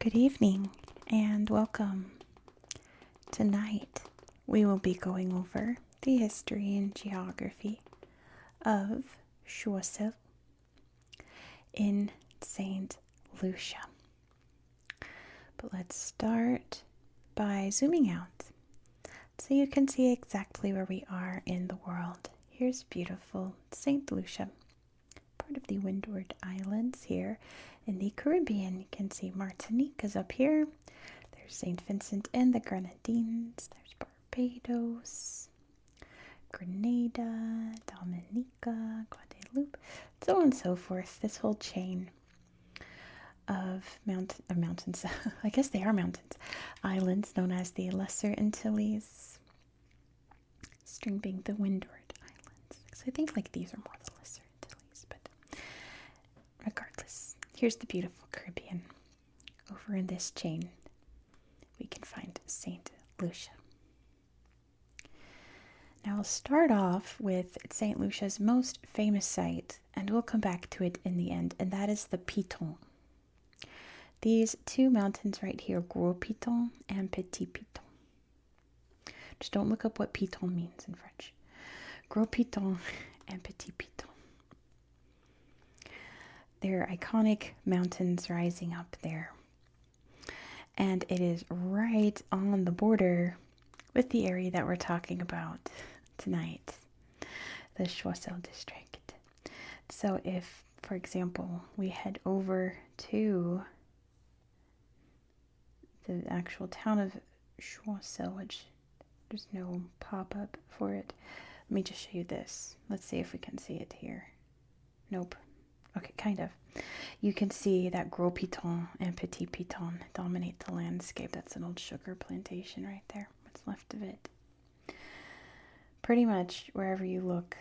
Good evening and welcome. Tonight we will be going over the history and geography of Choiseul in Saint Lucia. But let's start by zooming out so you can see exactly where we are in the world. Here's beautiful Saint Lucia, part of the Windward Islands here in the Caribbean. You can see Martinique is up here. There's St. Vincent and the Grenadines. There's Barbados, Grenada, Dominica, Guadeloupe, so on and so forth. This whole chain of mountains, I guess they are mountains, islands known as the Lesser Antilles, string being the Windward Islands. So I think like these are more the Lesser Antilles, but regardless, here's the beautiful Caribbean. Over in this chain, we can find St. Lucia. Now I'll start off with St. Lucia's most famous site, and we'll come back to it in the end, and that is the Piton. These two mountains right here, Gros Piton and Petit Piton. Just don't look up what Piton means in French. Gros Piton and Petit Piton. They're iconic mountains rising up there. And it is right on the border with the area that we're talking about tonight, the Choiseul district. So if, for example, we head over to the actual town of Choiseul, which there's no pop-up for it. Let me just show you this. Let's see if we can see it here. Nope. Okay, kind of. You can see that Gros Piton and Petit Piton dominate the landscape. That's an old sugar plantation right there. What's left of it. Pretty much wherever you look,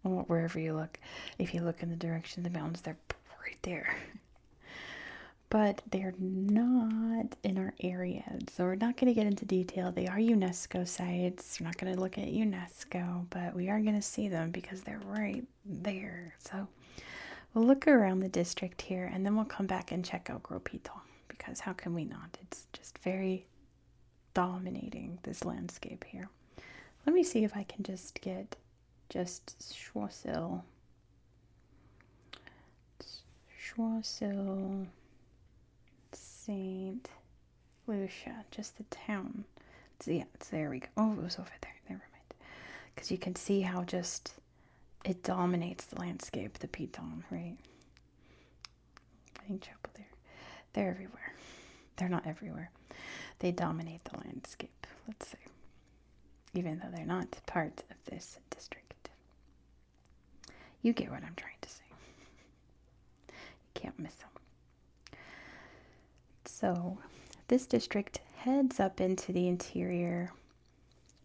well, wherever you look, if you look in the direction of the mountains, they're right there. But they're not in our area, so we're not going to get into detail. They are UNESCO sites. We're not going to look at UNESCO, but we are going to see them because they're right there. So we'll look around the district here, and then we'll come back and check out Gros Piton, because how can we not? It's just very dominating this landscape here. Let me see if I can just get Choiseul. Choiseul Saint Lucia, just the town. So yeah, there we go. Oh, it was over there. Never mind. Because you can see how just it dominates the landscape, the Piton, right? Chapel there. They're everywhere. They're not everywhere. They dominate the landscape, let's say. Even though they're not part of this district. You get what I'm trying to say. You can't miss them. So, this district heads up into the interior.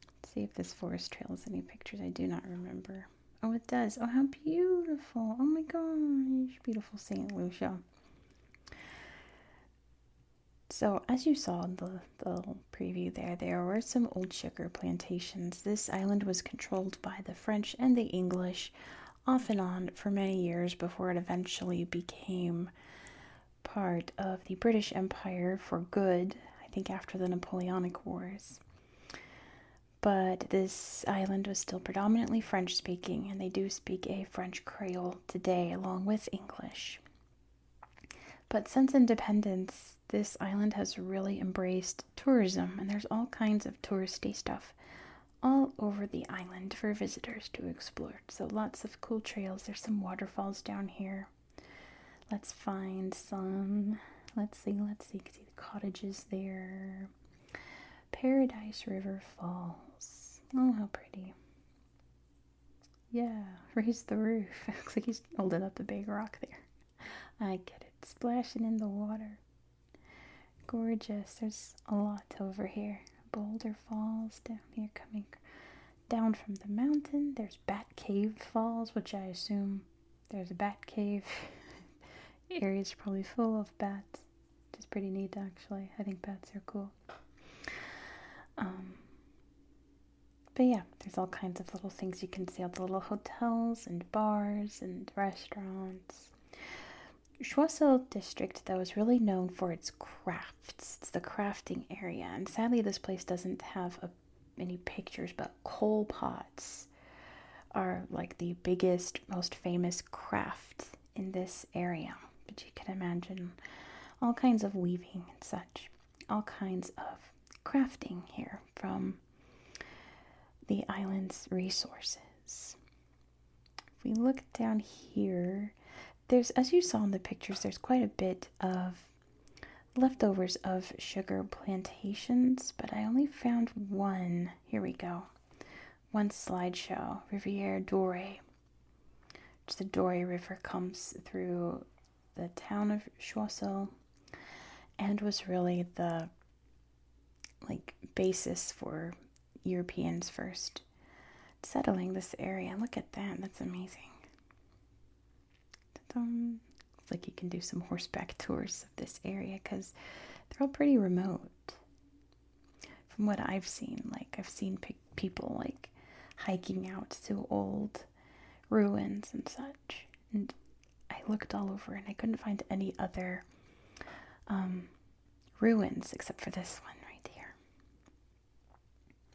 Let's see if this forest trail has any pictures. I do not remember. Oh, it does. Oh, how beautiful. Oh my gosh. Beautiful St. Lucia. So, as you saw in the preview there were some old sugar plantations. This island was controlled by the French and the English off and on for many years before it eventually became part of the British Empire for good, I think after the Napoleonic Wars. But this island was still predominantly French-speaking, and they do speak a French Creole today along with English. But since independence, this island has really embraced tourism, and there's all kinds of touristy stuff all over the island for visitors to explore. So lots of cool trails. There's some waterfalls down here. Let's find some. Let's see. You can see the cottages there. Paradise River Falls. Oh, how pretty. Yeah, raise the roof. Looks like he's holding up the big rock there. I get it. Splashing in the water. Gorgeous. There's a lot over here. Boulder Falls down here coming down from the mountain. There's Bat Cave Falls, which I assume there's a bat cave. The area's probably full of bats, which is pretty neat actually. I think bats are cool. But yeah, there's all kinds of little things you can see, all the little hotels and bars and restaurants. Choiseul district, though, is really known for its crafts. It's the crafting area, and sadly, this place doesn't have any pictures, but coal pots are like the biggest, most famous craft in this area. But you can imagine all kinds of weaving and such, all kinds of crafting here from the island's resources. If we look down here, there's, as you saw in the pictures, there's quite a bit of leftovers of sugar plantations, but I only found one. Here we go. One slideshow, Rivière Dorée. The Dorée River comes through the town of Choiseul and was really the basis for Europeans first settling this area. Look at that. That's amazing. It's like you can do some horseback tours of this area because they're all pretty remote. From what I've seen, I've seen people hiking out to old ruins and such. And I looked all over and I couldn't find any other ruins except for this one right here.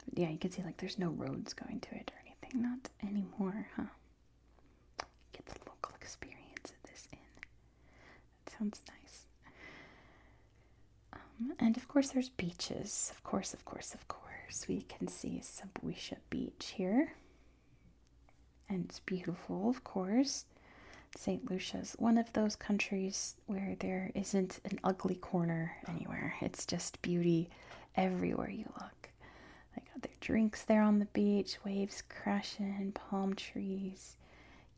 But yeah, you can see there's no roads going to it or anything. Not anymore, huh? Get the local experience of this inn. That sounds nice. And of course there's beaches. Of course. We can see Lucia Beach here. And it's beautiful, of course. St. Lucia's one of those countries where there isn't an ugly corner anywhere. It's just beauty everywhere you look. They got their drinks there on the beach, waves crashing, palm trees,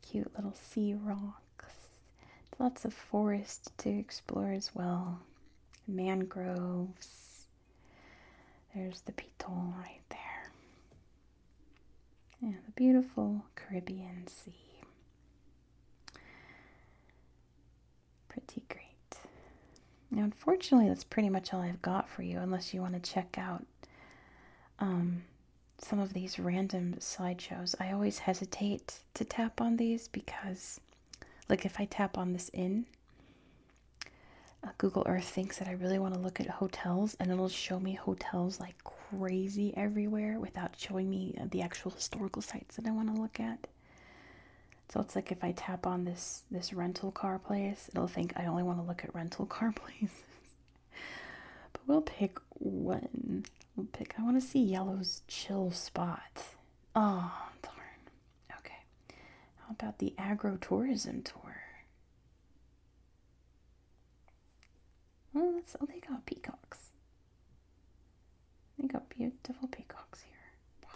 cute little sea rocks. Lots of forest to explore as well. Mangroves. There's the Piton right there. Yeah, the beautiful Caribbean Sea. Pretty great. Now, unfortunately, that's pretty much all I've got for you, unless you want to check out some of these random slideshows. I always hesitate to tap on these because, if I tap on this inn, Google Earth thinks that I really want to look at hotels, and it'll show me hotels like crazy everywhere without showing me the actual historical sites that I want to look at. So it's like if I tap on this rental car place, it'll think I only want to look at rental car places. But we'll pick one. I want to see Yellow's chill spot. Oh, darn. Okay. How about the agro-tourism tour? Oh, they got peacocks. They got beautiful peacocks here. Wow.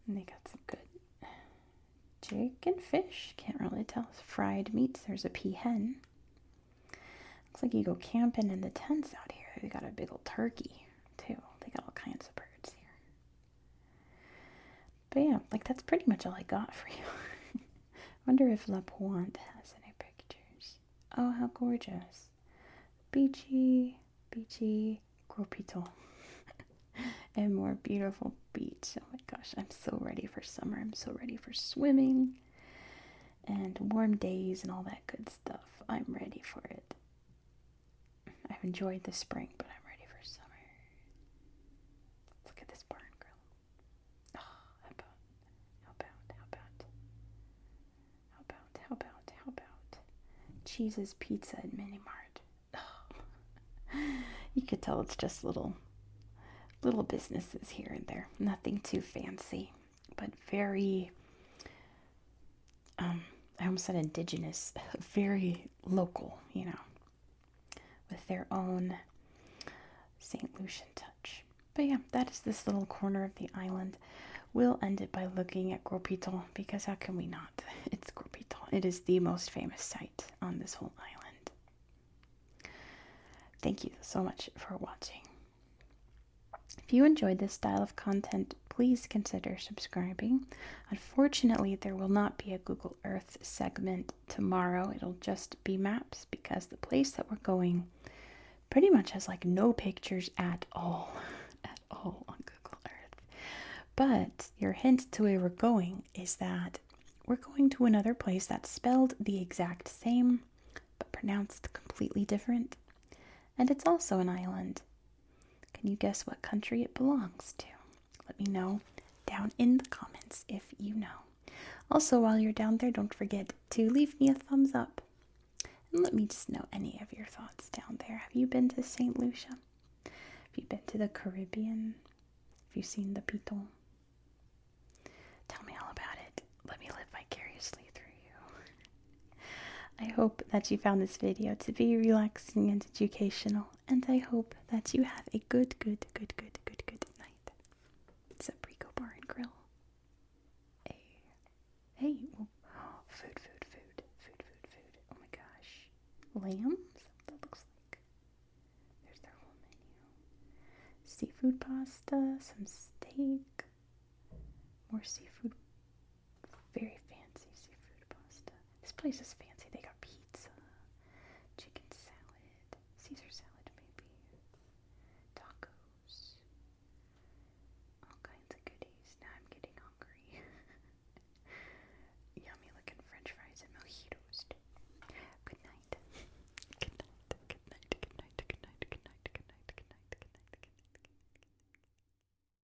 And they got some good chicken fish. Can't really tell. Fried meats. There's a peahen. Looks like you go camping in the tents out here. They got a big old turkey, too. They got all kinds of birds here. But yeah, that's pretty much all I got for you. Wonder if La Pointe has any pictures. Oh, how gorgeous. Beachy, Gros Piton. And more beautiful beach. Oh my gosh, I'm so ready for summer. I'm so ready for swimming and warm days and all that good stuff. I'm ready for it. I've enjoyed the spring, but I'm ready for summer. Look at this barn grill. Oh, how about Cheese's Pizza and Mini Mart. Oh. You could tell it's just little businesses here and there. Nothing too fancy, but very, I almost said indigenous, very local, with their own St. Lucian touch. But yeah, that is this little corner of the island. We'll end it by looking at Gros Piton, because how can we not? It's Gros Piton. It is the most famous site on this whole island. Thank you so much for watching. If you enjoyed this style of content, please consider subscribing. Unfortunately, there will not be a Google Earth segment tomorrow. It'll just be maps, because the place that we're going pretty much has no pictures at all on Google Earth. But your hint to where we're going is that we're going to another place that's spelled the exact same, but pronounced completely different. And it's also an island. Can you guess what country it belongs to? Let me know down in the comments if you know. Also, while you're down there, don't forget to leave me a thumbs up. And let me just know any of your thoughts down there. Have you been to St. Lucia? Have you been to the Caribbean? Have you seen the Piton? Tell me all about it. Let me live vicariously through you. I hope that you found this video to be relaxing and educational, and I hope that you have a good night. It's a Brico Bar and Grill. Hey, oh, food. Oh my gosh. Lambs? That looks like. There's their whole menu. Seafood pasta, some steak, more seafood. Very fancy seafood pasta. This place is fancy.